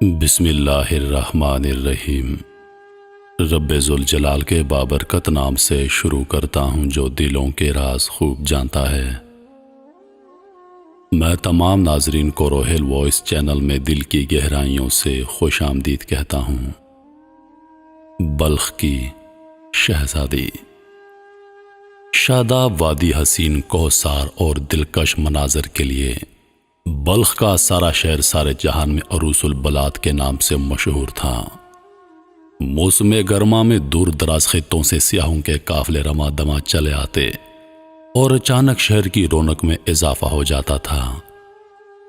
بسم اللہ الرحمن الرحیم۔ رب ذوالجلال کے بابرکت نام سے شروع کرتا ہوں جو دلوں کے راز خوب جانتا ہے۔ میں تمام ناظرین کو روحیل وائس چینل میں دل کی گہرائیوں سے خوش آمدید کہتا ہوں۔ بلخ کی شہزادی۔ شاداب وادی حسین کوثر اور دلکش مناظر کے لیے بلخ کا سارا شہر سارے جہان میں عروس البلاد کے نام سے مشہور تھا۔ موسم گرما میں دور دراز خطوں سے سیاحوں کے قافلے رواں دواں چلے آتے اور اچانک شہر کی رونق میں اضافہ ہو جاتا تھا۔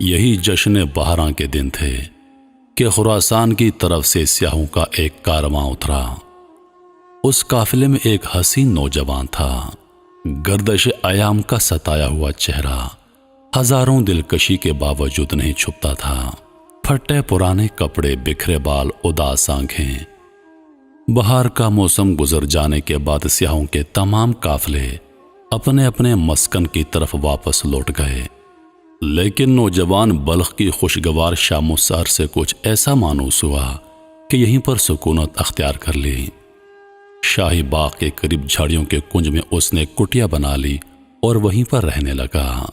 یہی جشن بہاراں کے دن تھے کہ خراسان کی طرف سے سیاحوں کا ایک کارواں اترا۔ اس قافلے میں ایک حسین نوجوان تھا۔ گردش ایام کا ستایا ہوا چہرہ ہزاروں دلکشی کے باوجود نہیں چھپتا تھا۔ پھٹے پرانے کپڑے، بکھرے بال، اداس آنکھیں۔ بہار کا موسم گزر جانے کے بعد سیاحوں کے تمام قافلے اپنے اپنے مسکن کی طرف واپس لوٹ گئے، لیکن نوجوان بلخ کی خوشگوار شام و سحر سے کچھ ایسا مانوس ہوا کہ یہیں پر سکونت اختیار کر لی۔ شاہی باغ کے قریب جھاڑیوں کے کنج میں اس نے کٹیا بنا لی اور وہیں پر رہنے لگا۔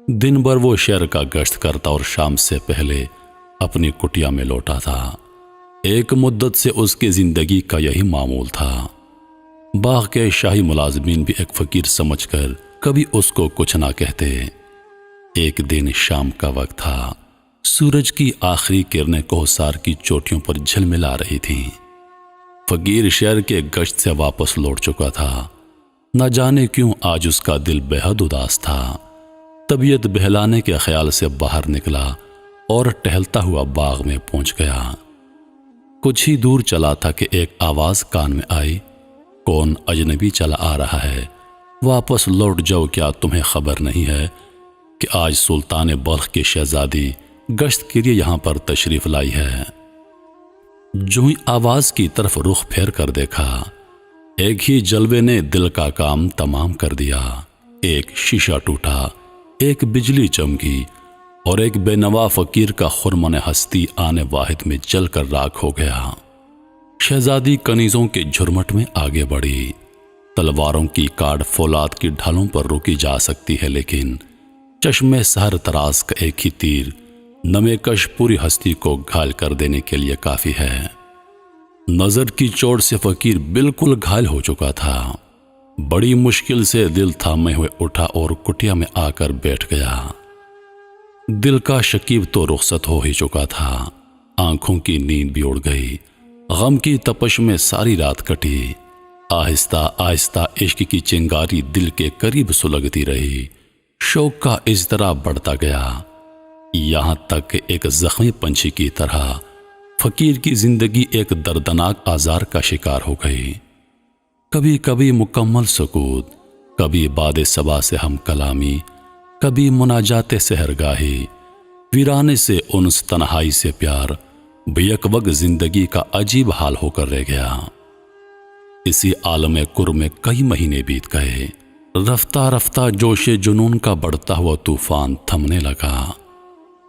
دن بھر وہ شہر کا گشت کرتا اور شام سے پہلے اپنی کٹیا میں لوٹا تھا۔ ایک مدت سے اس کی زندگی کا یہی معمول تھا۔ باغ کے شاہی ملازمین بھی ایک فقیر سمجھ کر کبھی اس کو کچھ نہ کہتے۔ ایک دن شام کا وقت تھا۔ سورج کی آخری کرنیں کوثر کی چوٹیوں پر جھلملا رہی تھیں۔ فقیر شہر کے گشت سے واپس لوٹ چکا تھا۔ نہ جانے کیوں آج اس کا دل بے حد اداس تھا۔ طبیعت بہلانے کے خیال سے باہر نکلا اور ٹہلتا ہوا باغ میں پہنچ گیا۔ کچھ ہی دور چلا تھا کہ ایک آواز کان میں آئی، کون اجنبی چلا آ رہا ہے؟ واپس لوٹ جاؤ، کیا تمہیں خبر نہیں ہے کہ آج سلطان بلخ کی شہزادی گشت کے لیے یہاں پر تشریف لائی ہے؟ جو ہی آواز کی طرف رخ پھیر کر دیکھا، ایک ہی جلوے نے دل کا کام تمام کر دیا۔ ایک شیشہ ٹوٹا، ایک بجلی چمکی اور ایک بے نوا فقیر کا خرمن ہستی آنے واحد میں جل کر راکھ ہو گیا۔ شہزادی کنیزوں کے جھرمٹ میں آگے بڑھی۔ تلواروں کی کاٹ فولاد کی ڈھالوں پر روکی جا سکتی ہے، لیکن چشم سحر تراز کا ایک ہی تیر نمے کش پوری ہستی کو گھائل کر دینے کے لیے کافی ہے۔ نظر کی چوٹ سے فقیر بالکل گھائل ہو چکا تھا۔ بڑی مشکل سے دل تھامے ہوئے اٹھا اور کٹیا میں آ کر بیٹھ گیا۔ دل کا شکیب تو رخصت ہو ہی چکا تھا۔ آنکھوں کی نیند بھی اڑ گئی۔ غم کی تپش میں ساری رات کٹی۔ آہستہ آہستہ عشق کی چنگاری دل کے قریب سلگتی رہی۔ شوق کا اضطراب بڑھتا گیا، یہاں تک کہ ایک زخمی پنچھی کی طرح فقیر کی زندگی ایک دردناک آزار کا شکار ہو گئی۔ کبھی کبھی مکمل سکوت، کبھی باد صبا سے ہم کلامی، کبھی مناجات سحرگاہی، ویرانے سے انس، تنہائی سے پیار، بیک وقت زندگی کا عجیب حال ہو کر رہ گیا۔ اسی عالم کر میں کئی مہینے بیت گئے۔ رفتہ رفتہ جوش جنون کا بڑھتا ہوا طوفان تھمنے لگا۔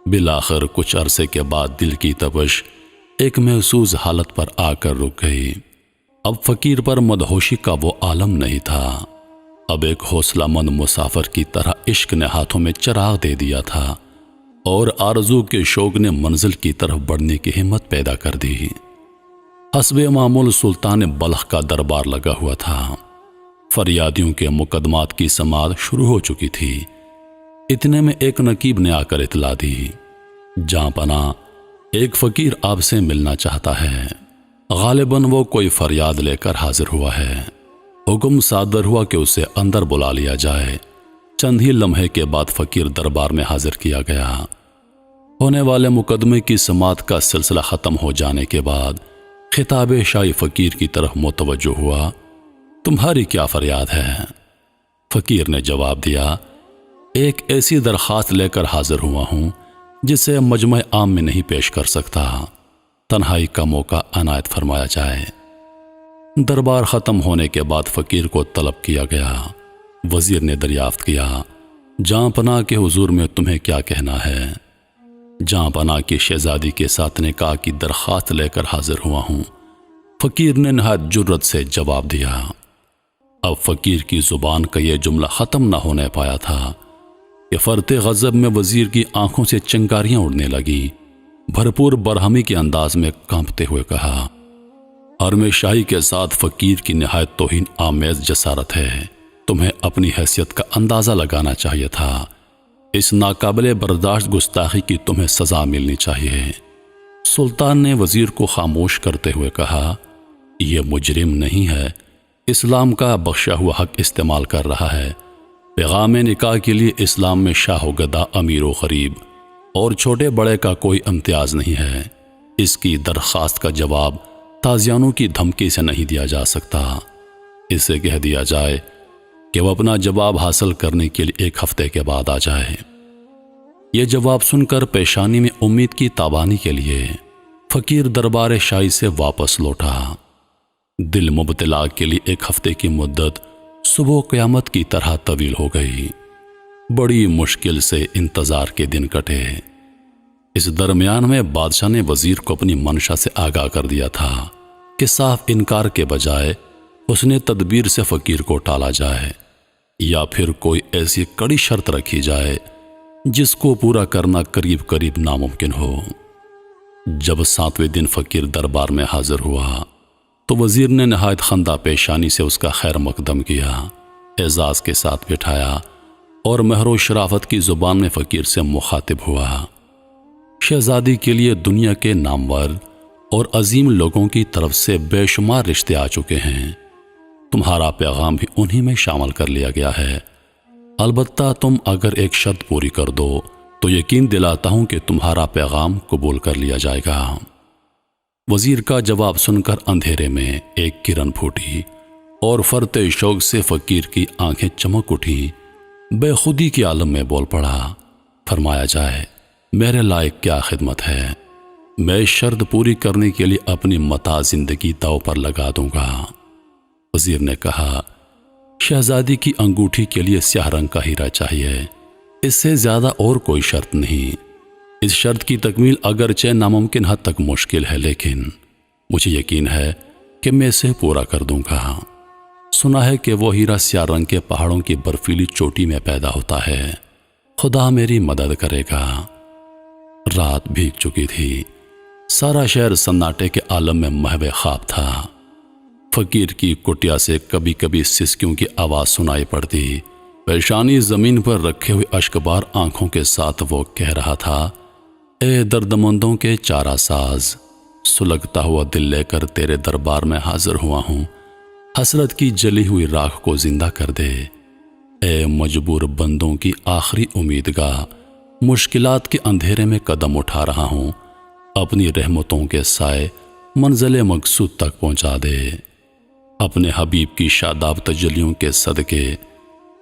بالآخر کچھ عرصے کے بعد دل کی تپش ایک محسوس حالت پر آ کر رک گئی۔ اب فقیر پر مدہوشی کا وہ عالم نہیں تھا۔ اب ایک حوصلہ مند مسافر کی طرح عشق نے ہاتھوں میں چراغ دے دیا تھا اور آرزو کے شوق نے منزل کی طرف بڑھنے کی ہمت پیدا کر دی۔ حسب معمول سلطان بلخ کا دربار لگا ہوا تھا۔ فریادیوں کے مقدمات کی سماعت شروع ہو چکی تھی۔ اتنے میں ایک نقیب نے آ کر اطلاع دی، جہاں پناہ ایک فقیر آپ سے ملنا چاہتا ہے۔ غالباً وہ کوئی فریاد لے کر حاضر ہوا ہے۔ حکم صادر ہوا کہ اسے اندر بلا لیا جائے۔ چند ہی لمحے کے بعد فقیر دربار میں حاضر کیا گیا۔ ہونے والے مقدمے کی سماعت کا سلسلہ ختم ہو جانے کے بعد خطاب شاہی فقیر کی طرف متوجہ ہوا، تمہاری کیا فریاد ہے؟ فقیر نے جواب دیا، ایک ایسی درخواست لے کر حاضر ہوا ہوں جسے مجمع عام میں نہیں پیش کر سکتا۔ تنہائی کا موقع عنایت فرمایا جائے۔ دربار ختم ہونے کے بعد فقیر کو طلب کیا گیا۔ وزیر نے دریافت کیا، جہاں پناہ کے حضور میں تمہیں کیا کہنا ہے؟ جہاں پناہ کی شہزادی کے ساتھ نکاح کی درخواست لے کر حاضر ہوا ہوں۔ فقیر نے نہایت جرأت سے جواب دیا۔ اب فقیر کی زبان کا یہ جملہ ختم نہ ہونے پایا تھا کہ فرط غضب میں وزیر کی آنکھوں سے چنگاریاں اڑنے لگیں۔ بھرپور برہمی کے انداز میں کانپتے ہوئے کہا، حرم شاہی کے ساتھ فقیر کی نہایت توہین آمیز جسارت ہے۔ تمہیں اپنی حیثیت کا اندازہ لگانا چاہیے تھا۔ اس ناقابل برداشت گستاخی کی تمہیں سزا ملنی چاہیے۔ سلطان نے وزیر کو خاموش کرتے ہوئے کہا، یہ مجرم نہیں ہے، اسلام کا بخشا ہوا حق استعمال کر رہا ہے۔ پیغام نکاح کے لیے اسلام میں شاہ و گدا، امیر و غریب اور چھوٹے بڑے کا کوئی امتیاز نہیں ہے۔ اس کی درخواست کا جواب تازیانوں کی دھمکی سے نہیں دیا جا سکتا۔ اسے کہہ دیا جائے کہ وہ اپنا جواب حاصل کرنے کے لیے 1 ہفتے کے بعد آ جائے۔ یہ جواب سن کر پیشانی میں امید کی تابانی کے لیے فقیر دربار شاہی سے واپس لوٹا۔ دل مبتلا کے لیے 1 ہفتے کی مدت صبح قیامت کی طرح طویل ہو گئی۔ بڑی مشکل سے انتظار کے دن کٹے۔ اس درمیان میں بادشاہ نے وزیر کو اپنی منشا سے آگاہ کر دیا تھا کہ صاف انکار کے بجائے اس نے تدبیر سے فقیر کو ٹالا جائے، یا پھر کوئی ایسی کڑی شرط رکھی جائے جس کو پورا کرنا قریب قریب ناممکن ہو۔ جب 7ویں دن فقیر دربار میں حاضر ہوا تو وزیر نے نہایت خندہ پیشانی سے اس کا خیر مقدم کیا، اعزاز کے ساتھ بٹھایا اور مہر و شرافت کی زبان میں فقیر سے مخاطب ہوا۔ شہزادی کے لیے دنیا کے نامور اور عظیم لوگوں کی طرف سے بے شمار رشتے آ چکے ہیں۔ تمہارا پیغام بھی انہی میں شامل کر لیا گیا ہے۔ البتہ تم اگر ایک شرط پوری کر دو تو یقین دلاتا ہوں کہ تمہارا پیغام قبول کر لیا جائے گا۔ وزیر کا جواب سن کر اندھیرے میں ایک کرن پھوٹی اور فرط شوق سے فقیر کی آنکھیں چمک اٹھی۔ بے خودی کے عالم میں بول پڑا، فرمایا جائے میرے لائق کیا خدمت ہے؟ میں شرط پوری کرنے کے لیے اپنی متاع زندگی داؤ پر لگا دوں گا۔ وزیر نے کہا، شہزادی کی انگوٹھی کے لیے سیاہ رنگ کا ہیرا چاہیے، اس سے زیادہ اور کوئی شرط نہیں۔ اس شرط کی تکمیل اگرچہ ناممکن حد تک مشکل ہے، لیکن مجھے یقین ہے کہ میں اسے پورا کر دوں گا۔ سنا ہے کہ وہ ہیرا سیاہ رنگ کے پہاڑوں کی برفیلی چوٹی میں پیدا ہوتا ہے۔ خدا میری مدد کرے گا۔ رات بھیگ چکی تھی۔ سارا شہر سناٹے کے عالم میں محو خواب تھا۔ فقیر کی کٹیا سے کبھی کبھی سسکیوں کی آواز سنائی پڑتی۔ پیشانی زمین پر رکھے ہوئے اشکبار آنکھوں کے ساتھ وہ کہہ رہا تھا، اے دردمندوں کے چارہ ساز، سلگتا ہوا دل لے کر تیرے دربار میں حاضر ہوا ہوں۔ حسرت کی جلی ہوئی راکھ کو زندہ کر دے۔ اے مجبور بندوں کی آخری امیدگاہ، مشکلات کے اندھیرے میں قدم اٹھا رہا ہوں، اپنی رحمتوں کے سائے منزل مقصود تک پہنچا دے۔ اپنے حبیب کی شاداب تجلیوں کے صدقے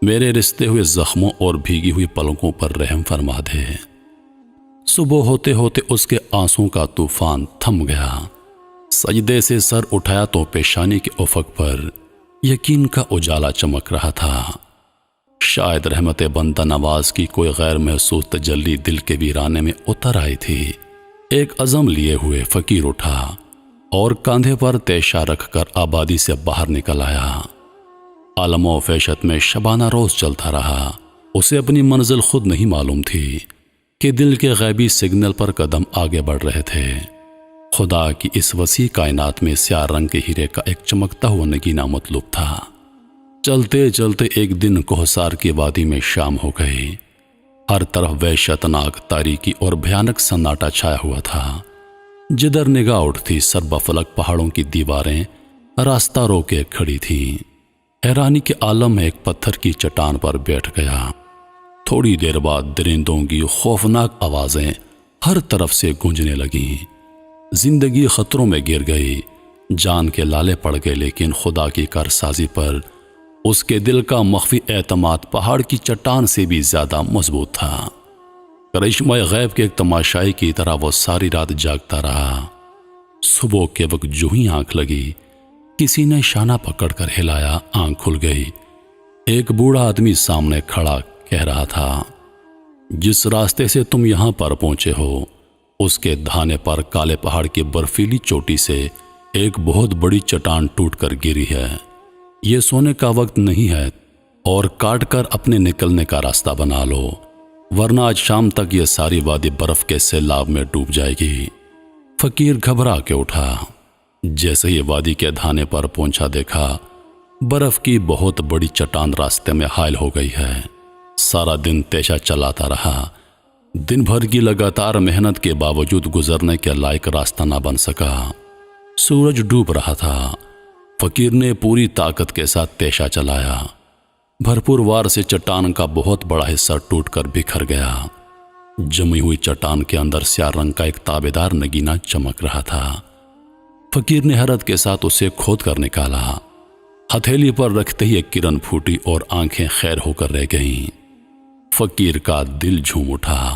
میرے رستے ہوئے زخموں اور بھیگی ہوئی پلکوں پر رحم فرما دے۔ صبح ہوتے ہوتے اس کے آنسوں کا طوفان تھم گیا۔ سجدے سے سر اٹھایا تو پیشانی کے افق پر یقین کا اجالا چمک رہا تھا۔ شاید رحمت بندہ نواز کی کوئی غیر محسوس تجلی دل کے ویرانے میں اتر آئی تھی۔ ایک عزم لیے ہوئے فقیر اٹھا اور کاندھے پر تیشہ رکھ کر آبادی سے باہر نکل آیا۔ عالم و فیشت میں شبانہ روز چلتا رہا۔ اسے اپنی منزل خود نہیں معلوم تھی کہ دل کے غیبی سگنل پر قدم آگے بڑھ رہے تھے۔ خدا کی اس وسیع کائنات میں سیاہ رنگ کے ہیرے کا ایک چمکتا ہوا نگینہ مطلوب تھا۔ چلتے چلتے ایک دن کوہسار کی وادی میں شام ہو گئی۔ ہر طرف وحشتناک تاریکی اور بھیانک سناٹا چھایا ہوا تھا۔ جدھر نگاہ اٹھتی سربا فلک پہاڑوں کی دیواریں راستہ روکے کھڑی تھیں۔ حیرانی کے عالم میں ایک پتھر کی چٹان پر بیٹھ گیا۔ تھوڑی دیر بعد درندوں کی خوفناک آوازیں ہر طرف سے گونجنے لگیں۔ زندگی خطروں میں گر گئی، جان کے لالے پڑ گئے، لیکن خدا کی کارسازی پر اس کے دل کا مخفی اعتماد پہاڑ کی چٹان سے بھی زیادہ مضبوط تھا۔ کرشمہ غیب کے ایک تماشائی کی طرح وہ ساری رات جاگتا رہا۔ صبح کے وقت جو ہی آنکھ لگی، کسی نے شانہ پکڑ کر ہلایا، آنکھ کھل گئی۔ ایک بوڑھا آدمی سامنے کھڑا کہہ رہا تھا، جس راستے سے تم یہاں پر پہنچے ہو اس کے دھانے پر کالے پہاڑ کی برفیلی چوٹی سے ایک بہت بڑی چٹان ٹوٹ کر گری ہے۔ یہ سونے کا وقت نہیں ہے اور کاٹ کر اپنے نکلنے کا راستہ بنا لو، ورنہ آج شام تک یہ ساری وادی برف کے سیلاب میں ڈوب جائے گی۔ فقیر گھبرا کے اٹھا۔ جیسے ہی وادی کے دھانے پر پہنچا دیکھا برف کی بہت بڑی چٹان راستے میں حائل ہو گئی ہے۔ سارا دن تیشا چلاتا رہا، دن بھر کی لگاتار محنت کے باوجود گزرنے کے لائق راستہ نہ بن سکا۔ سورج ڈوب رہا تھا۔ فقیر نے پوری طاقت کے ساتھ تیشا چلایا۔ بھرپور وار سے چٹان کا بہت بڑا حصہ ٹوٹ کر بکھر گیا۔ جمی ہوئی چٹان کے اندر سیاہ رنگ کا ایک تابیدار نگینہ چمک رہا تھا۔ فقیر نے حیرت کے ساتھ اسے کھود کر نکالا۔ ہتھیلی پر رکھتے ہی ایک کرن پھوٹی اور آنکھیں خیر ہو کر رہ گئیں۔ فقیر کا دل جھوم اٹھا۔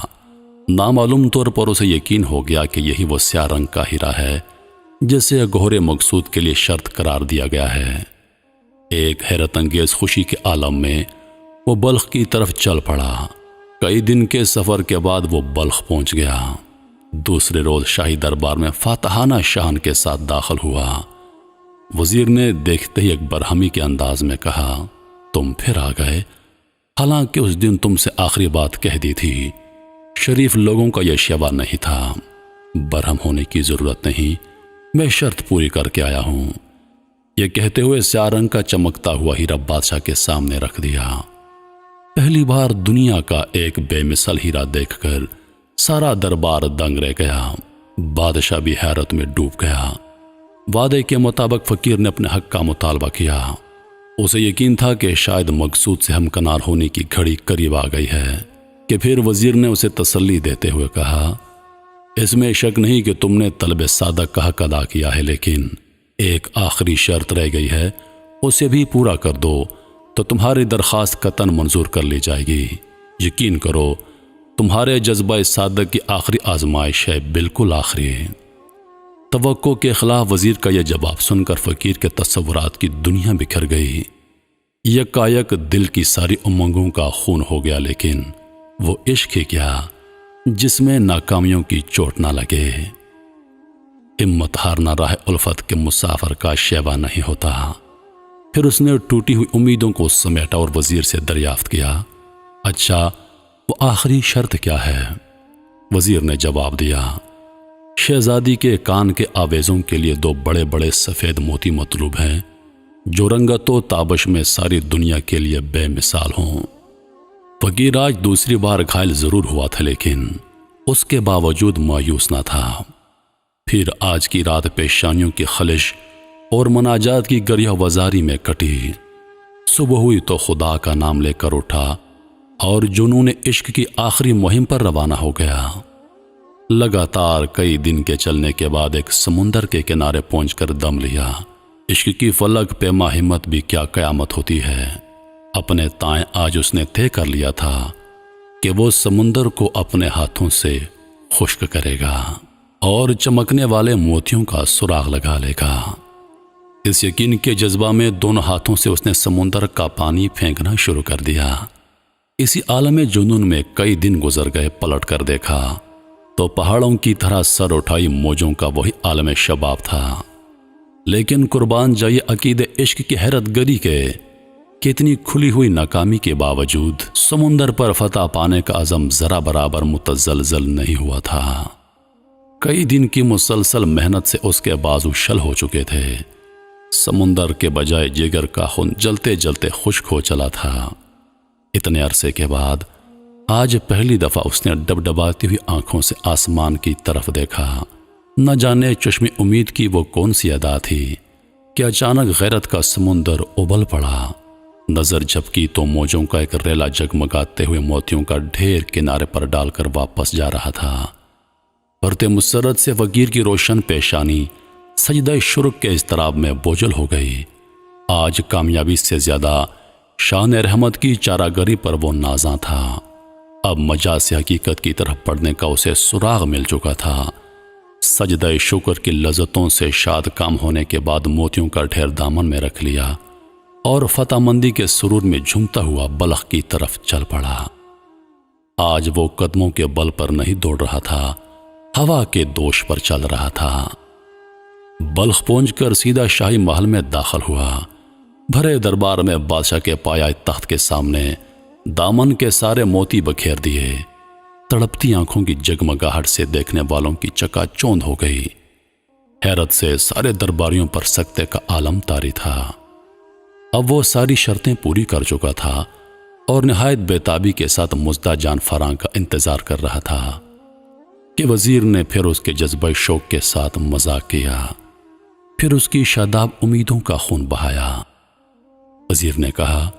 نامعلوم طور پر اسے یقین ہو گیا کہ یہی وہ سیاہ رنگ کا ہیرا ہے جسے گہرے مقصود کے لیے شرط قرار دیا گیا ہے۔ ایک حیرت انگیز خوشی کے عالم میں وہ بلخ کی طرف چل پڑا۔ کئی دن کے سفر کے بعد وہ بلخ پہنچ گیا۔ دوسرے روز شاہی دربار میں فاتحانہ شان کے ساتھ داخل ہوا۔ وزیر نے دیکھتے ہی ایک برہمی کے انداز میں کہا، تم پھر آ گئے، حالانکہ اس دن تم سے آخری بات کہہ دی تھی۔ شریف لوگوں کا یہ شیوا نہیں تھا۔ برہم ہونے کی ضرورت نہیں، میں شرط پوری کر کے آیا ہوں۔ یہ کہتے ہوئے سیاہ رنگ کا چمکتا ہوا ہیرا بادشاہ کے سامنے رکھ دیا۔ پہلی بار دنیا کا ایک بے مثل ہیرا دیکھ کر سارا دربار دنگ رہ گیا۔ بادشاہ بھی حیرت میں ڈوب گیا۔ وعدے کے مطابق فقیر نے اپنے حق کا مطالبہ کیا۔ اسے یقین تھا کہ شاید مقصود سے ہمکنار ہونے کی گھڑی قریب آ گئی ہے کہ پھر وزیر نے اسے تسلی دیتے ہوئے کہا، اس میں شک نہیں کہ تم نے طلب صادق کا حق ادا کیا ہے، لیکن ایک آخری شرط رہ گئی ہے، اسے بھی پورا کر دو تو تمہاری درخواست قطعاً منظور کر لی جائے گی۔ یقین کرو، تمہارے جذبہ صادق کی آخری آزمائش ہے، بالکل آخری۔ توقع کے خلاف وزیر کا یہ جواب سن کر فقیر کے تصورات کی دنیا بکھر گئی۔ یکایک دل کی ساری امنگوں کا خون ہو گیا، لیکن وہ عشق ہی کیا جس میں ناکامیوں کی چوٹ نہ لگے۔ ہمت ہارنا راہ الفت کے مسافر کا شیوا نہیں ہوتا۔ پھر اس نے ٹوٹی ہوئی امیدوں کو سمیٹا اور وزیر سے دریافت کیا، اچھا وہ آخری شرط کیا ہے؟ وزیر نے جواب دیا، شہزادی کے کان کے آویزوں کے لیے 2 بڑے بڑے سفید موتی مطلوب ہیں جو رنگت و تابش میں ساری دنیا کے لیے بے مثال ہوں۔ فقیر آج دوسری بار گھائل ضرور ہوا تھا، لیکن اس کے باوجود مایوس نہ تھا۔ پھر آج کی رات پیشانیوں کی خلش اور مناجات کی گریہ وزاری میں کٹی۔ صبح ہوئی تو خدا کا نام لے کر اٹھا اور جنون عشق کی آخری مہم پر روانہ ہو گیا۔ لگاتار کئی دن کے چلنے کے بعد ایک سمندر کے کنارے پہنچ کر دم لیا۔ عشق کی فلک پیما ہمت بھی کیا قیامت ہوتی ہے۔ اپنے تائیں آج اس نے طے کر لیا تھا کہ وہ سمندر کو اپنے ہاتھوں سے خشک کرے گا اور چمکنے والے موتیوں کا سراغ لگا لے گا۔ اس یقین کے جذبہ میں دونوں ہاتھوں سے اس نے سمندر کا پانی پھینکنا شروع کر دیا۔ اسی عالم جنون میں کئی دن گزر گئے۔ پلٹ کر دیکھا تو پہاڑوں کی طرح سر اٹھائی موجوں کا وہی عالم شباب تھا، لیکن قربان جائیے عقید عشق کی حیرت گری کے کتنی کھلی ہوئی ناکامی کے باوجود سمندر پر فتح پانے کا عزم ذرا برابر متزلزل نہیں ہوا تھا۔ کئی دن کی مسلسل محنت سے اس کے بازو شل ہو چکے تھے۔ سمندر کے بجائے جگر کا خون جلتے جلتے خشک ہو چلا تھا۔ اتنے عرصے کے بعد آج پہلی دفعہ اس نے ڈبڈباتی ہوئی آنکھوں سے آسمان کی طرف دیکھا۔ نہ جانے چشم امید کی وہ کون سی ادا تھی کہ اچانک غیرت کا سمندر ابل پڑا۔ نظر جھپکی تو موجوں کا ایک ریلا جگمگاتے ہوئے موتیوں کا ڈھیر کنارے پر ڈال کر واپس جا رہا تھا۔ پرتے مسرت سے فقیر کی روشن پیشانی سجدہ شرک کے اضطراب میں بوجھل ہو گئی۔ آج کامیابی سے زیادہ شان رحمت کی چاراگری پر وہ نازاں تھا۔ اب مجاز حقیقت کی طرف پڑھنے کا اسے سراغ مل چکا تھا۔ سجدہ شکر کی لذتوں سے شاد کام ہونے کے بعد موتیوں کا ڈھیر دامن میں رکھ لیا اور فتح مندی کے سرور میں جھومتا ہوا بلخ کی طرف چل پڑا۔ آج وہ قدموں کے بل پر نہیں دوڑ رہا تھا، ہوا کے دوش پر چل رہا تھا۔ بلخ پہنچ کر سیدھا شاہی محل میں داخل ہوا۔ بھرے دربار میں بادشاہ کے پایہ تخت کے سامنے دامن کے سارے موتی بکھیر دیے۔ تڑپتی آنکھوں کی جگمگاہٹ سے دیکھنے والوں کی چکا چوند ہو گئی۔ حیرت سے سارے درباریوں پر سکتے کا عالم طاری تھا۔ اب وہ ساری شرطیں پوری کر چکا تھا اور نہایت بےتابی کے ساتھ مزدہ جان فراں کا انتظار کر رہا تھا کہ وزیر نے پھر اس کے جذبہ شوق کے ساتھ مذاق کیا، پھر اس کی شاداب امیدوں کا خون بہایا۔ وزیر نے کہا،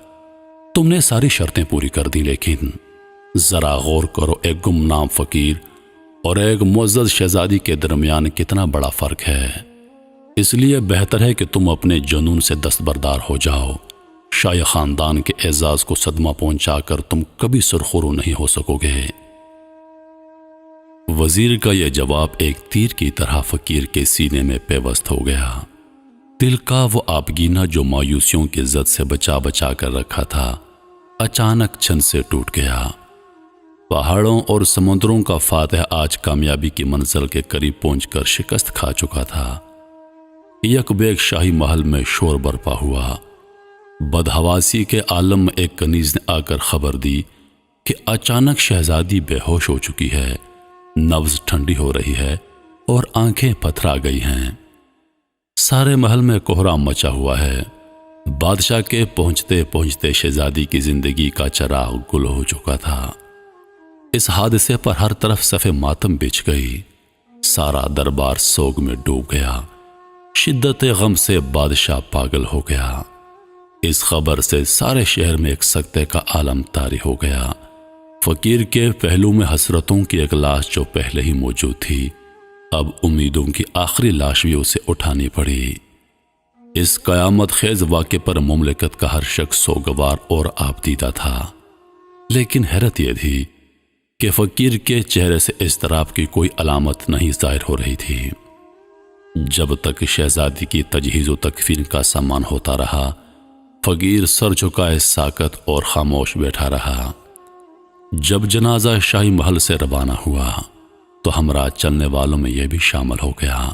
تم نے ساری شرطیں پوری کر دی، لیکن ذرا غور کرو، ایک گمنام فقیر اور ایک معزز شہزادی کے درمیان کتنا بڑا فرق ہے۔ اس لیے بہتر ہے کہ تم اپنے جنون سے دستبردار ہو جاؤ۔ شاہی خاندان کے اعزاز کو صدمہ پہنچا کر تم کبھی سرخرو نہیں ہو سکو گے۔ وزیر کا یہ جواب ایک تیر کی طرح فقیر کے سینے میں پیوست ہو گیا۔ دل کا وہ آبگینہ جو مایوسیوں کی زد سے بچا بچا کر رکھا تھا، اچانک چھن سے ٹوٹ گیا۔ پہاڑوں اور سمندروں کا فاتح آج کامیابی کی منزل کے قریب پہنچ کر شکست کھا چکا تھا۔ یک بیک شاہی محل میں شور برپا ہوا۔ بدحواسی کے عالم میں ایک کنیز نے آ کر خبر دی کہ اچانک شہزادی بے ہوش ہو چکی ہے، نبض ٹھنڈی ہو رہی ہے اور آنکھیں پتھرا گئی ہیں۔ سارے محل میں کوہرام مچا ہوا ہے۔ بادشاہ کے پہنچتے پہنچتے شہزادی کی زندگی کا چراغ گل ہو چکا تھا۔ اس حادثے پر ہر طرف صف ماتم بچھ گئی۔ سارا دربار سوگ میں ڈوب گیا۔ شدت غم سے بادشاہ پاگل ہو گیا۔ اس خبر سے سارے شہر میں ایک سکتے کا عالم طاری ہو گیا۔ فقیر کے پہلو میں حسرتوں کی ایک لاش جو پہلے ہی موجود تھی، اب امیدوں کی آخری لاش بھی اسے اٹھانی پڑی۔ اس قیامت خیز واقعے پر مملکت کا ہر شخص سوگوار اور آبدیدہ تھا، لیکن حیرت یہ تھی کہ فقیر کے چہرے سے اضطراب کی کوئی علامت نہیں ظاہر ہو رہی تھی۔ جب تک شہزادی کی تجہیز و تکفین کا سامان ہوتا رہا، فقیر سر جھکائے ساکت اور خاموش بیٹھا رہا۔ جب جنازہ شاہی محل سے روانہ ہوا تو ہمراہ چلنے والوں میں یہ بھی شامل ہو گیا۔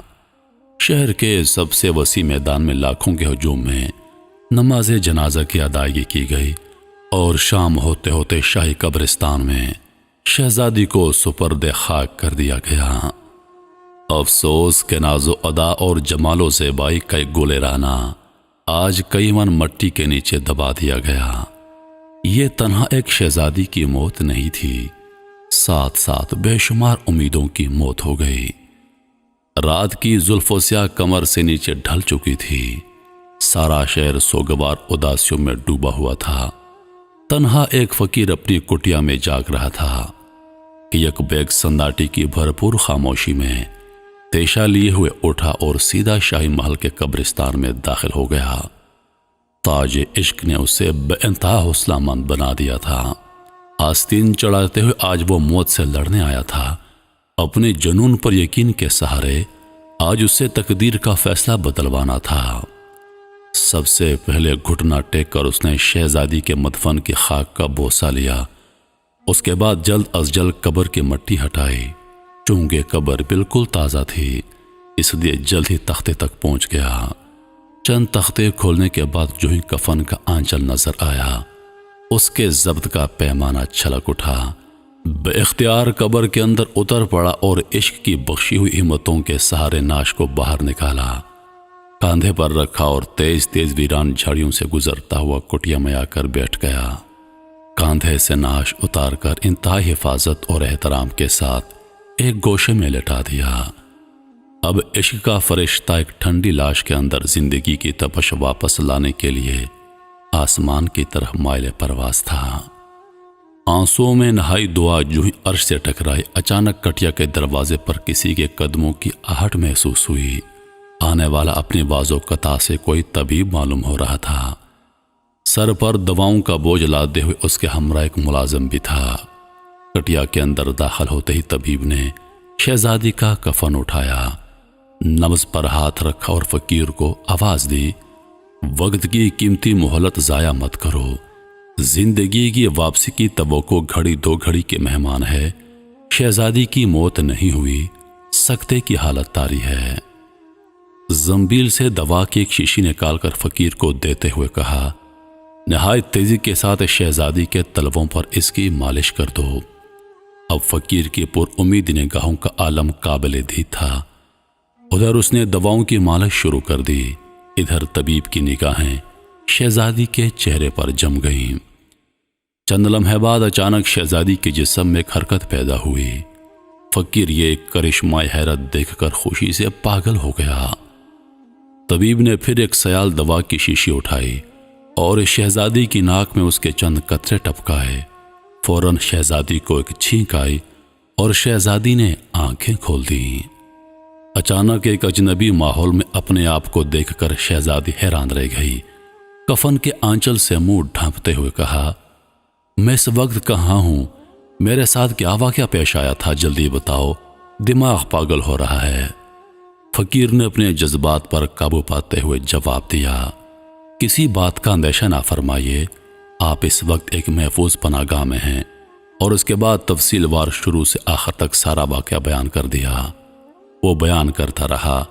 شہر کے سب سے وسیع میدان میں لاکھوں کے ہجوم میں نماز جنازہ کی ادائیگی کی گئی اور شام ہوتے ہوتے شاہی قبرستان میں شہزادی کو سپرد خاک کر دیا گیا۔ افسوس کے ناز و ادا اور جمال و زیبائی کا ایک گل رانا آج کئی من مٹی کے نیچے دبا دیا گیا۔ یہ تنہا ایک شہزادی کی موت نہیں تھی، ساتھ ساتھ بے شمار امیدوں کی موت ہو گئی۔ رات کی زلف و سیاہ کمر سے نیچے ڈھل چکی تھی۔ سارا شہر سوگوار اداسیوں میں ڈوبا ہوا تھا۔ تنہا ایک فقیر اپنی کٹیا میں جاگ رہا تھا کہ یک بیک سناٹے کی بھرپور خاموشی میں تیشا لیے ہوئے اٹھا اور سیدھا شاہی محل کے قبرستان میں داخل ہو گیا۔ تاج عشق نے اسے بے انتہا حوصلہ مند بنا دیا تھا۔ آستین چڑھاتے ہوئے آج وہ موت سے لڑنے آیا تھا۔ اپنے جنون پر یقین کے سہارے آج اسے تقدیر کا فیصلہ بدلوانا تھا۔ سب سے پہلے گھٹنا ٹیک کر اس نے شہزادی کے مدفن کی خاک کا بوسہ لیا۔ اس کے بعد جلد از جلد قبر کی مٹی ہٹائی۔ چونکہ قبر بالکل تازہ تھی، اس لیے جلد ہی تختے تک پہنچ گیا۔ چند تختے کھولنے کے بعد جو ہی کفن کا آنچل نظر آیا، اس کے ضبط کا پیمانہ چھلک اٹھا۔ بے اختیار قبر کے اندر اتر پڑا اور عشق کی بخشی ہوئی ہمتوں کے سہارے ناش کو باہر نکالا، کاندھے پر رکھا اور تیز تیز ویران جھاڑیوں سے گزرتا ہوا کٹیا میں آ کر بیٹھ گیا۔ کاندھے سے ناش اتار کر انتہائی حفاظت اور احترام کے ساتھ ایک گوشے میں لٹا دیا۔ اب عشق کا فرشتہ ایک ٹھنڈی لاش کے اندر زندگی کی تپش واپس لانے کے لیے آسمان کی طرف مائل پرواز تھا۔ آنسوؤں میں نہائی دعا جو ہی عرش سے ٹکرائی، اچانک کٹیا کے دروازے پر کسی کے قدموں کی آہٹ محسوس ہوئی۔ آنے والا اپنی باز و قطع سے کوئی طبیب معلوم ہو رہا تھا۔ سر پر دواؤں کا بوجھ لادے ہوئے اس کے ہمراہ ایک ملازم بھی تھا۔ کٹیا کے اندر داخل ہوتے ہی طبیب نے شہزادی کا کفن اٹھایا، نبض پر ہاتھ رکھا اور فقیر کو آواز دی، وقت کی قیمتی مہلت ضائع مت کرو، زندگی کی واپسی کی توقع گھڑی دو گھڑی کے مہمان ہے۔ شہزادی کی موت نہیں ہوئی، سکتے کی حالت طاری ہے۔ زنبیل سے دوا کی ایک شیشی نکال کر فقیر کو دیتے ہوئے کہا، نہایت تیزی کے ساتھ شہزادی کے تلووں پر اس کی مالش کر دو۔ اب فقیر کی پر امید نگاہوں کا عالم قابل دید تھا۔ ادھر اس نے دواؤں کی مالش شروع کر دی، ادھر طبیب کی نگاہیں شہزادی کے چہرے پر جم گئیں۔ چند لمحے بعد اچانک شہزادی کے جسم میں ایک حرکت پیدا ہوئی۔ فقیر یہ کرشمہ حیرت دیکھ کر خوشی سے پاگل ہو گیا۔ طبیب نے پھر ایک سیال دوا کی شیشی اٹھائی اور شہزادی کی ناک میں اس کے چند قطرے ٹپکائے۔ فوراً شہزادی کو ایک چھینک آئی اور شہزادی نے آنکھیں کھول دیں۔ اچانک ایک اجنبی ماحول میں اپنے آپ کو دیکھ کر شہزادی حیران رہ گئی۔ کفن کے آنچل سے منہ ڈھانپتے ہوئے کہا، میں اس وقت کہاں ہوں؟ میرے ساتھ کیا واقعہ پیش آیا تھا؟ جلدی بتاؤ، دماغ پاگل ہو رہا ہے۔ فقیر نے اپنے جذبات پر قابو پاتے ہوئے جواب دیا، کسی بات کا اندیشہ نہ فرمائیے، آپ اس وقت ایک محفوظ پناہ گاہ میں ہیں۔ اور اس کے بعد تفصیل وار شروع سے آخر تک سارا واقعہ بیان کر دیا۔ وہ بیان کرتا رہا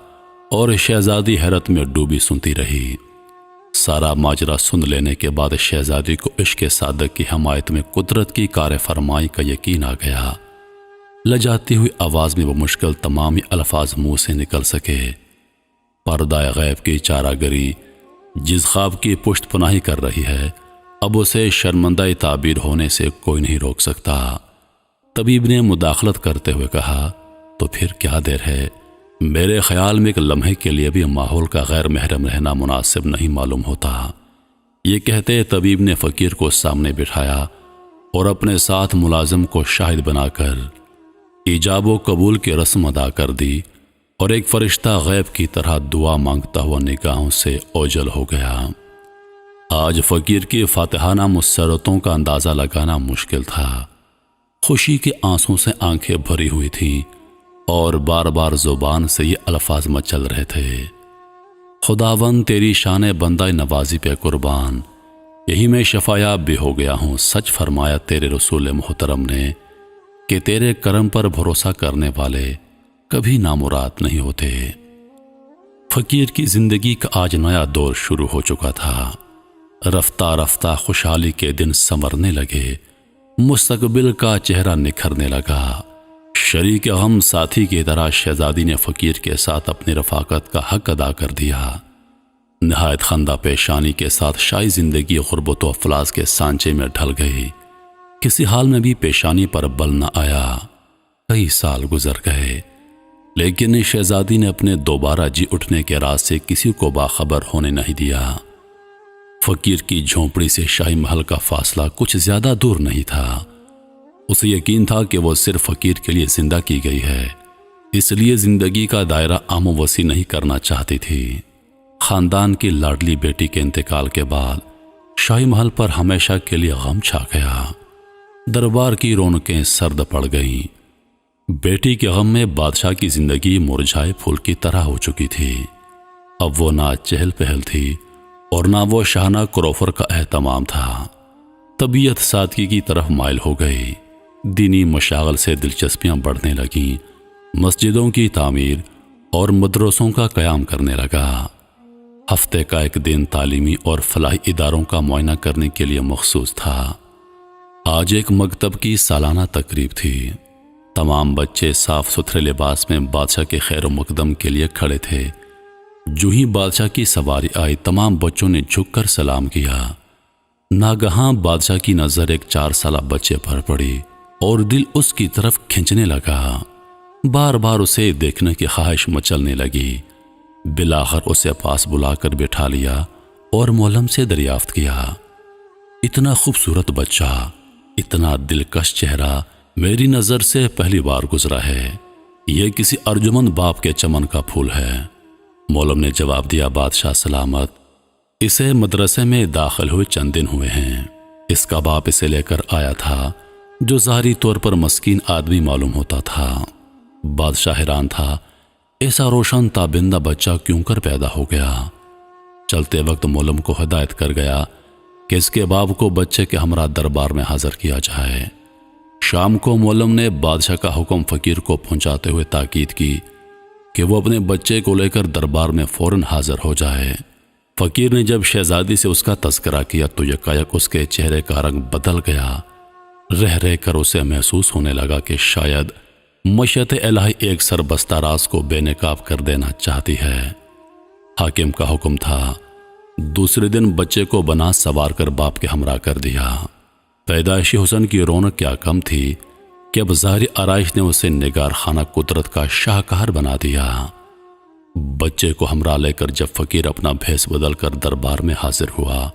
اور شہزادی حیرت میں ڈوبی سنتی رہی۔ سارا ماجرا سن لینے کے بعد شہزادی کو عشق صادق کی حمایت میں قدرت کی کار فرمائی کا یقین آ گیا۔ لجاتی ہوئی آواز میں وہ مشکل تمامی الفاظ منہ سے نکل سکے۔ پردہ غیب کی چارہ گری جس خواب کی پشت پناہی کر رہی ہے، اب اسے شرمندہ تعبیر ہونے سے کوئی نہیں روک سکتا۔ طبیب نے مداخلت کرتے ہوئے کہا، تو پھر کیا دیر ہے؟ میرے خیال میں ایک لمحے کے لیے بھی ماحول کا غیر محرم رہنا مناسب نہیں معلوم ہوتا۔ یہ کہتے طبیب نے فقیر کو سامنے بٹھایا اور اپنے ساتھ ملازم کو شاہد بنا کر ایجاب و قبول کی رسم ادا کر دی اور ایک فرشتہ غیب کی طرح دعا مانگتا ہوا نگاہوں سے اوجھل ہو گیا۔ آج فقیر کی فاتحانہ مسرتوں کا اندازہ لگانا مشکل تھا۔ خوشی کے آنسوں سے آنکھیں بھری ہوئی تھیں اور بار بار زبان سے یہ الفاظ مچل رہے تھے، خداوند تیری شان بندہ نوازی پہ قربان، یہی میں شفایاب بھی ہو گیا ہوں۔ سچ فرمایا تیرے رسول محترم نے کہ تیرے کرم پر بھروسہ کرنے والے کبھی نامراد نہیں ہوتے۔ فقیر کی زندگی کا آج نیا دور شروع ہو چکا تھا۔ رفتہ رفتہ خوشحالی کے دن سنورنے لگے، مستقبل کا چہرہ نکھرنے لگا۔ شریک غم ساتھی کی طرح شہزادی نے فقیر کے ساتھ اپنی رفاقت کا حق ادا کر دیا۔ نہایت خندہ پیشانی کے ساتھ شاہی زندگی غربت و افلاس کے سانچے میں ڈھل گئی۔ کسی حال میں بھی پیشانی پر بل نہ آیا۔ کئی سال گزر گئے، لیکن شہزادی نے اپنے دوبارہ جی اٹھنے کے راز سے کسی کو باخبر ہونے نہیں دیا۔ فقیر کی جھونپڑی سے شاہی محل کا فاصلہ کچھ زیادہ دور نہیں تھا۔ اسے یقین تھا کہ وہ صرف فقیر کے لیے زندہ کی گئی ہے، اس لیے زندگی کا دائرہ عام و وسیع نہیں کرنا چاہتی تھی۔ خاندان کی لاڈلی بیٹی کے انتقال کے بعد شاہی محل پر ہمیشہ کے لیے غم چھا گیا۔ دربار کی رونقیں سرد پڑ گئیں۔ بیٹی کے غم میں بادشاہ کی زندگی مرجھائے پھول کی طرح ہو چکی تھی۔ اب وہ نہ چہل پہل تھی اور نہ وہ شاہانہ کروفر کا اہتمام تھا۔ طبیعت سادگی کی طرف مائل ہو گئی۔ دینی مشاغل سے دلچسپیاں بڑھنے لگیں، مسجدوں کی تعمیر اور مدرسوں کا قیام کرنے لگا۔ ہفتے کا ایک دن تعلیمی اور فلاحی اداروں کا معائنہ کرنے کے لیے مخصوص تھا۔ آج ایک مکتب کی سالانہ تقریب تھی۔ تمام بچے صاف ستھرے لباس میں بادشاہ کے خیر و مقدم کے لیے کھڑے تھے۔ جو ہی بادشاہ کی سواری آئی، تمام بچوں نے جھک کر سلام کیا۔ ناگہاں بادشاہ کی نظر ایک 4 سالہ بچے پر پڑی اور دل اس کی طرف کھنچنے لگا۔ بار بار اسے دیکھنے کی خواہش مچلنے لگی۔ بالآخر اسے پاس بلا کر بٹھا لیا اور مولم سے دریافت کیا، اتنا خوبصورت بچہ، اتنا دلکش چہرہ میری نظر سے پہلی بار گزرا ہے۔ یہ کسی ارجمند باپ کے چمن کا پھول ہے۔ مولم نے جواب دیا، بادشاہ سلامت، اسے مدرسے میں داخل ہوئے چند دن ہوئے ہیں۔ اس کا باپ اسے لے کر آیا تھا، جو ظاہری طور پر مسکین آدمی معلوم ہوتا تھا۔ بادشاہ حیران تھا، ایسا روشن تابندہ بچہ کیوں کر پیدا ہو گیا؟ چلتے وقت مولم کو ہدایت کر گیا کہ اس کے باپ کو بچے کے ہمراہ دربار میں حاضر کیا جائے۔ شام کو معلم نے بادشاہ کا حکم فقیر کو پہنچاتے ہوئے تاکید کی کہ وہ اپنے بچے کو لے کر دربار میں فوراً حاضر ہو جائے۔ فقیر نے جب شہزادی سے اس کا تذکرہ کیا تو یکایک اس کے چہرے کا رنگ بدل گیا۔ رہ رہ کر اسے محسوس ہونے لگا کہ شاید مشیت الہی ایک سربستہ راز کو بے نقاب کر دینا چاہتی ہے۔ حاکم کا حکم تھا، دوسرے دن بچے کو بنا سوار کر باپ کے ہمراہ کر دیا۔ پیدائشی حسن کی رونق کیا کم تھی کہ اب ظاہری آرائش نے اسے نگار خانہ قدرت کا شاہکار بنا دیا۔ بچے کو ہمراہ لے کر جب فقیر اپنا بھیس بدل کر دربار میں حاضر ہوا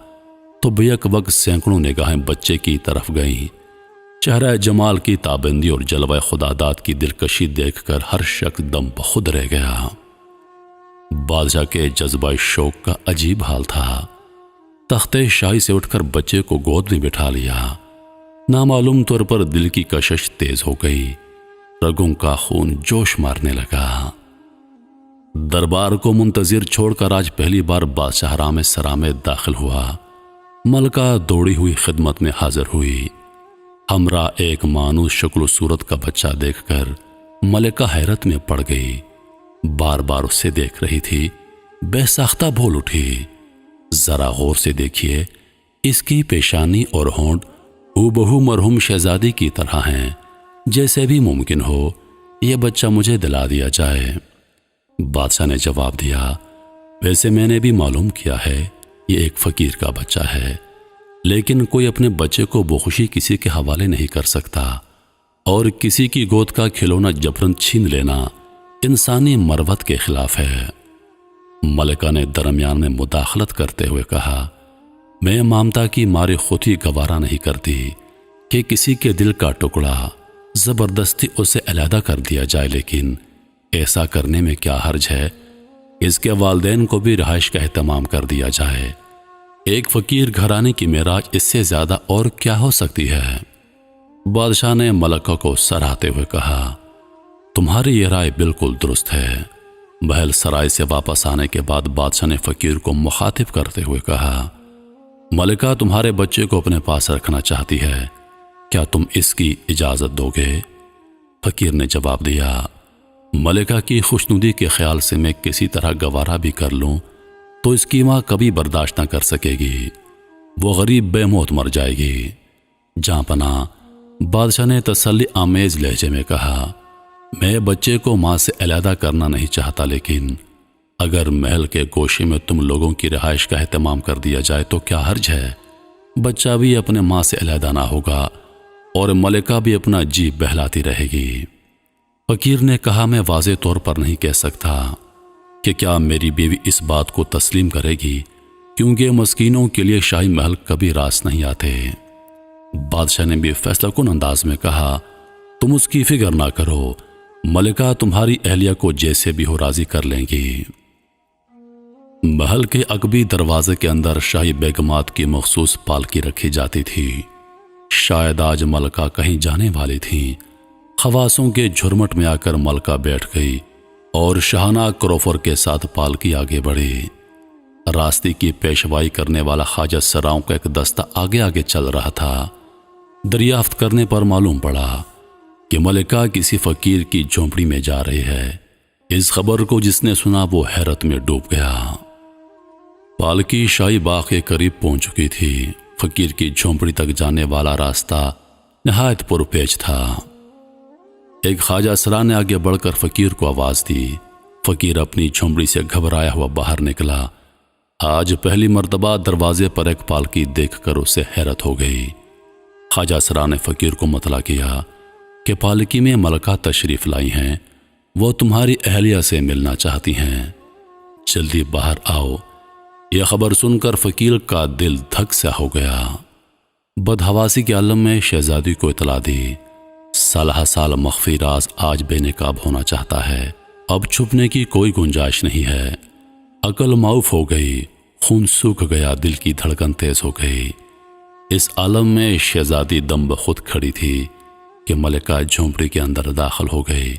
تو بیک وقت سینکڑوں نگاہیں بچے کی طرف گئیں۔ چہرہ جمال کی تابندی اور جلوہ خداداد کی دلکشی دیکھ کر ہر شخص دم بخود رہ گیا۔ بادشاہ کے جذبہ شوق کا عجیب حال تھا۔ تختے شاہی سے اٹھ کر بچے کو گود میں بٹھا لیا۔ نامعلوم طور پر دل کی کشش تیز ہو گئی، رگوں کا خون جوش مارنے لگا۔ دربار کو منتظر چھوڑ کر آج پہلی بار بادشاہ رام سرا میں داخل ہوا۔ ملکہ دوڑی ہوئی خدمت میں حاضر ہوئی۔ ہمراہ ایک مانوس شکل و صورت کا بچہ دیکھ کر ملکہ حیرت میں پڑ گئی، بار بار اسے دیکھ رہی تھی۔ بے ساختہ بول اٹھی، ذرا غور سے دیکھیے، اس کی پیشانی اور ہونٹ ہو مرحوم شہزادی کی طرح ہیں۔ جیسے بھی ممکن ہو یہ بچہ مجھے دلا دیا جائے۔ بادشاہ نے جواب دیا، ویسے میں نے بھی معلوم کیا ہے یہ ایک فقیر کا بچہ ہے، لیکن کوئی اپنے بچے کو بخوشی کسی کے حوالے نہیں کر سکتا، اور کسی کی گود کا کھلونا جبرن چھین لینا انسانی مروت کے خلاف ہے۔ ملکہ نے درمیان میں مداخلت کرتے ہوئے کہا، میں ممتا کی ماری خود ہی گوارا نہیں کرتی کہ کسی کے دل کا ٹکڑا زبردستی اسے علیحدہ کر دیا جائے، لیکن ایسا کرنے میں کیا حرج ہے؟ اس کے والدین کو بھی رہائش کا اہتمام کر دیا جائے۔ ایک فقیر گھرانے کی معراج اس سے زیادہ اور کیا ہو سکتی ہے؟ بادشاہ نے ملکہ کو سراہتے ہوئے کہا، تمہاری یہ رائے بالکل درست ہے۔ محل سرائے سے واپس آنے کے بعد بادشاہ نے فقیر کو مخاطب کرتے ہوئے کہا، ملکہ تمہارے بچے کو اپنے پاس رکھنا چاہتی ہے، کیا تم اس کی اجازت دو گے؟ فقیر نے جواب دیا، ملکہ کی خوشنودی کے خیال سے میں کسی طرح گوارا بھی کر لوں تو اس کی ماں کبھی برداشت نہ کر سکے گی، وہ غریب بے موت مر جائے گی۔ جہاں پناہ بادشاہ نے تسلی آمیز لہجے میں کہا، میں بچے کو ماں سے علیحدہ کرنا نہیں چاہتا، لیکن اگر محل کے گوشے میں تم لوگوں کی رہائش کا اہتمام کر دیا جائے تو کیا حرج ہے؟ بچہ بھی اپنے ماں سے علیحدہ نہ ہوگا اور ملکہ بھی اپنا جی بہلاتی رہے گی۔ فقیر نے کہا، میں واضح طور پر نہیں کہہ سکتا کہ کیا میری بیوی اس بات کو تسلیم کرے گی، کیونکہ مسکینوں کے لیے شاہی محل کبھی راس نہیں آتے۔ بادشاہ نے بھی فیصلہ کن انداز میں کہا، تم اس کی فکر نہ کرو، ملکہ تمہاری اہلیہ کو جیسے بھی ہو راضی کر لیں گی۔ محل کے عقبی دروازے کے اندر شاہی بیگمات کی مخصوص پالکی رکھی جاتی تھی۔ شاید آج ملکہ کہیں جانے والی تھی۔ خواصوں کے جھرمٹ میں آ کر ملکہ بیٹھ گئی اور شاہانہ کروفر کے ساتھ پالکی آگے بڑھی۔ راستے کی پیشوائی کرنے والا خواجہ سراؤں کا ایک دستہ آگے آگے چل رہا تھا۔ دریافت کرنے پر معلوم پڑا کہ ملکہ کسی فقیر کی جھونپڑی میں جا رہی ہے۔ اس خبر کو جس نے سنا وہ حیرت میں ڈوب گیا۔ پالکی شاہی باغ کے قریب پہنچ چکی تھی۔ فقیر کی جھونپڑی تک جانے والا راستہ نہایت پرپیچ تھا۔ ایک خواجہ سرا نے آگے بڑھ کر فقیر کو آواز دی۔ فقیر اپنی جھونپڑی سے گھبرایا ہوا باہر نکلا۔ آج پہلی مرتبہ دروازے پر ایک پالکی دیکھ کر اسے حیرت ہو گئی۔ خواجہ سرا نے فقیر کو مطلع کیا کہ پالکی میں ملکہ تشریف لائی ہیں، وہ تمہاری اہلیہ سے ملنا چاہتی ہیں، جلدی باہر آؤ۔ یہ خبر سن کر فقیر کا دل دھک سا ہو گیا۔ بدحواسی کے عالم میں شہزادی کو اطلاع دی، سالہ سال مخفی راز آج بے نقاب ہونا چاہتا ہے، اب چھپنے کی کوئی گنجائش نہیں ہے۔ عقل معاف ہو گئی، خون سوکھ گیا، دل کی دھڑکن تیز ہو گئی۔ اس عالم میں شہزادی دم بخود کھڑی تھی کہ ملکہ جھونپڑی کے اندر داخل ہو گئی۔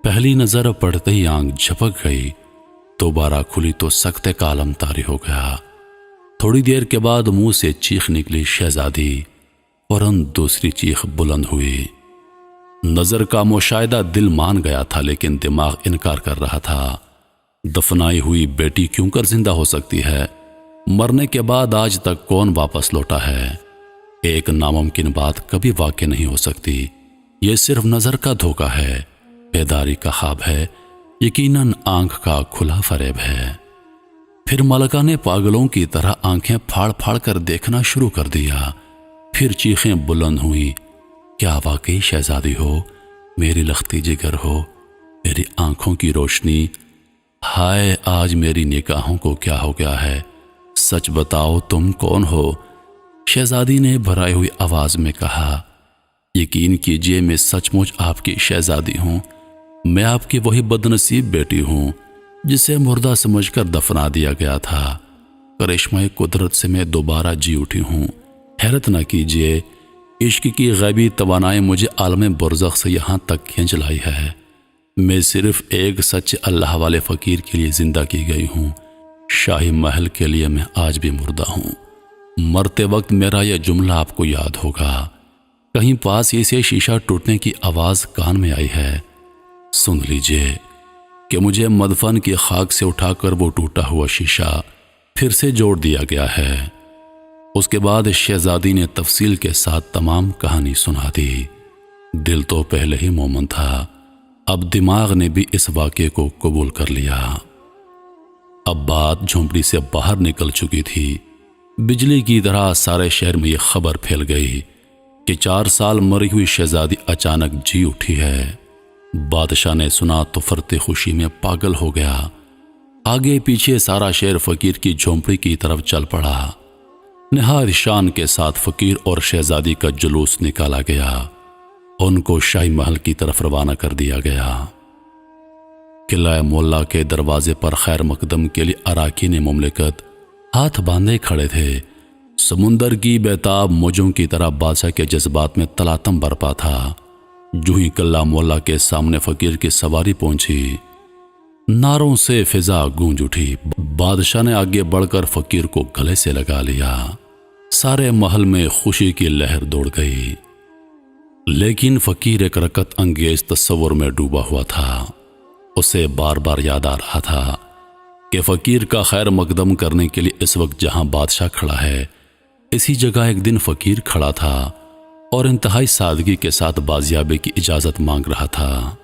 پہلی نظر پڑتے ہی آنکھ جھپک گئی، دوبارہ کھلی تو سکتے کا عالم طاری ہو گیا۔ تھوڑی دیر کے بعد منہ سے چیخ نکلی شہزادی، فوراً دوسری چیخ بلند ہوئی۔ نظر کا مشاہدہ دل مان گیا تھا لیکن دماغ انکار کر رہا تھا۔ دفنائی ہوئی بیٹی کیوں کر زندہ ہو سکتی ہے؟ مرنے کے بعد آج تک کون واپس لوٹا ہے؟ ایک ناممکن بات کبھی واقع نہیں ہو سکتی۔ یہ صرف نظر کا دھوکہ ہے، بیداری کا خواب ہے، یقیناً آنکھ کا کھلا فریب ہے۔ پھر ملکہ نے پاگلوں کی طرح آنکھیں پھاڑ پھاڑ کر دیکھنا شروع کر دیا۔ پھر چیخیں بلند ہوئیں، کیا واقعی شہزادی ہو؟ میری لختی جگر ہو، میری آنکھوں کی روشنی؟ ہائے آج میری نگاہوں کو کیا ہو گیا ہے؟ سچ بتاؤ تم کون ہو؟ شہزادی نے بھرائی ہوئی آواز میں کہا، یقین کیجئے میں سچ مچ آپ کی شہزادی ہوں۔ میں آپ کی وہی بدنصیب بیٹی ہوں جسے مردہ سمجھ کر دفنا دیا گیا تھا۔ کرشمہ قدرت سے میں دوبارہ جی اٹھی ہوں۔ حیرت نہ کیجئے، عشق کی غیبی توانائی مجھے عالم برزخ سے یہاں تک کھینچ لائی ہے۔ میں صرف ایک سچے اللہ والے فقیر کے لیے زندہ کی گئی ہوں۔ شاہی محل کے لیے میں آج بھی مردہ ہوں۔ مرتے وقت میرا یہ جملہ آپ کو یاد ہوگا۔ کہیں پاس ہی سے شیشہ ٹوٹنے کی آواز کان میں آئی ہے۔ سن لیجئے کہ مجھے مدفن کی خاک سے اٹھا کر وہ ٹوٹا ہوا شیشہ پھر سے جوڑ دیا گیا ہے۔ اس کے بعد شہزادی نے تفصیل کے ساتھ تمام کہانی سنا دی۔ دل تو پہلے ہی مومن تھا، اب دماغ نے بھی اس واقعے کو قبول کر لیا۔ اب بات جھونپڑی سے باہر نکل چکی تھی۔ بجلی کی طرح سارے شہر میں یہ خبر پھیل گئی کہ 4 سال مری ہوئی شہزادی اچانک جی اٹھی ہے۔ بادشاہ نے سنا تو فرتے خوشی میں پاگل ہو گیا۔ آگے پیچھے سارا شہر فقیر کی جھونپڑی کی طرف چل پڑا۔ نہایت شان کے ساتھ فقیر اور شہزادی کا جلوس نکالا گیا۔ ان کو شاہی محل کی طرف روانہ کر دیا گیا۔ قلعہ مولا کے دروازے پر خیر مقدم کے لیے اراکین مملکت ہاتھ باندھے کھڑے تھے۔ سمندر کی بیتاب موجوں کی طرح بادشاہ کے جذبات میں تلاطم برپا تھا۔ جو ہی قلعہ مولا کے سامنے فقیر کی سواری پہنچی، نعروں سے فضا گونج اٹھی۔ بادشاہ نے آگے بڑھ کر فقیر کو گلے سے لگا لیا۔ سارے محل میں خوشی کی لہر دوڑ گئی، لیکن فقیر ایک رکت انگیز تصور میں ڈوبا ہوا تھا۔ اسے بار بار یاد آ رہا تھا کہ فقیر کا خیر مقدم کرنے کے لیے اس وقت جہاں بادشاہ کھڑا ہے، اسی جگہ ایک دن فقیر کھڑا تھا اور انتہائی سادگی کے ساتھ بازیابی کی اجازت مانگ رہا تھا۔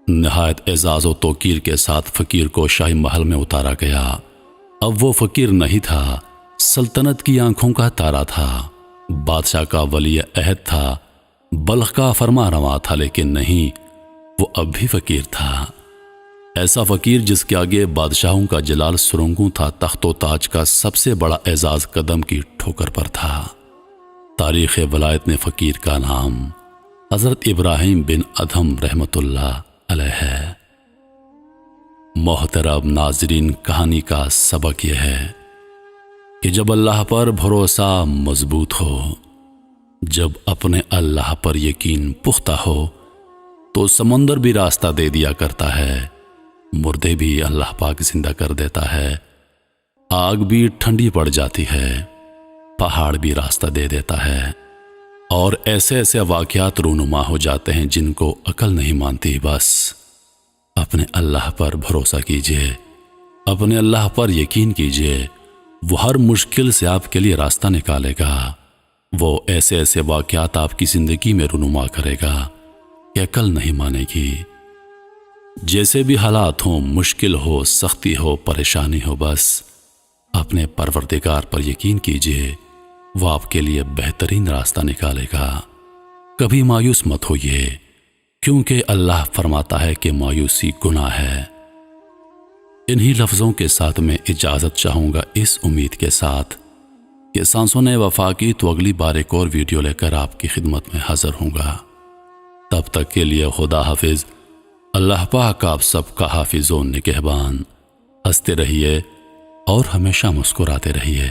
نہایت اعزاز و توقیر کے ساتھ فقیر کو شاہی محل میں اتارا گیا۔ اب وہ فقیر نہیں تھا، سلطنت کی آنکھوں کا تارا تھا، بادشاہ کا ولی عہد تھا، بلخ کا فرما رواں تھا، لیکن نہیں، وہ اب بھی فقیر تھا۔ ایسا فقیر جس کے آگے بادشاہوں کا جلال سرنگوں تھا، تخت و تاج کا سب سے بڑا اعزاز قدم کی ٹھوکر پر تھا۔ تاریخ ولایت میں فقیر کا نام حضرت ابراہیم بن ادھم رحمت اللہ علیہ ہے۔ محترم ناظرین، کہانی کا سبق یہ ہے کہ جب اللہ پر بھروسہ مضبوط ہو، جب اپنے اللہ پر یقین پختہ ہو، تو سمندر بھی راستہ دے دیا کرتا ہے، مردے بھی اللہ پاک زندہ کر دیتا ہے، آگ بھی ٹھنڈی پڑ جاتی ہے، پہاڑ بھی راستہ دے دیتا ہے، اور ایسے ایسے واقعات رونما ہو جاتے ہیں جن کو عقل نہیں مانتی۔ بس اپنے اللہ پر بھروسہ کیجئے، اپنے اللہ پر یقین کیجئے، وہ ہر مشکل سے آپ کے لیے راستہ نکالے گا۔ وہ ایسے ایسے واقعات آپ کی زندگی میں رونما کرے گا کہ عقل نہیں مانے گی۔ جیسے بھی حالات ہوں، مشکل ہو، سختی ہو، پریشانی ہو، بس اپنے پروردگار پر یقین کیجئے، وہ آپ کے لیے بہترین راستہ نکالے گا۔ کبھی مایوس مت ہوئیے، کیونکہ اللہ فرماتا ہے کہ مایوسی گناہ ہے۔ انہی لفظوں کے ساتھ میں اجازت چاہوں گا، اس امید کے ساتھ کہ سانسوں نے وفا کی تو اگلی بار ایک اور ویڈیو لے کر آپ کی خدمت میں حاضر ہوں گا۔ تب تک کے لیے خدا حافظ۔ اللہ پاک آپ سب کا حافظ و نگہبان۔ ہنستے رہیے اور ہمیشہ مسکراتے رہیے۔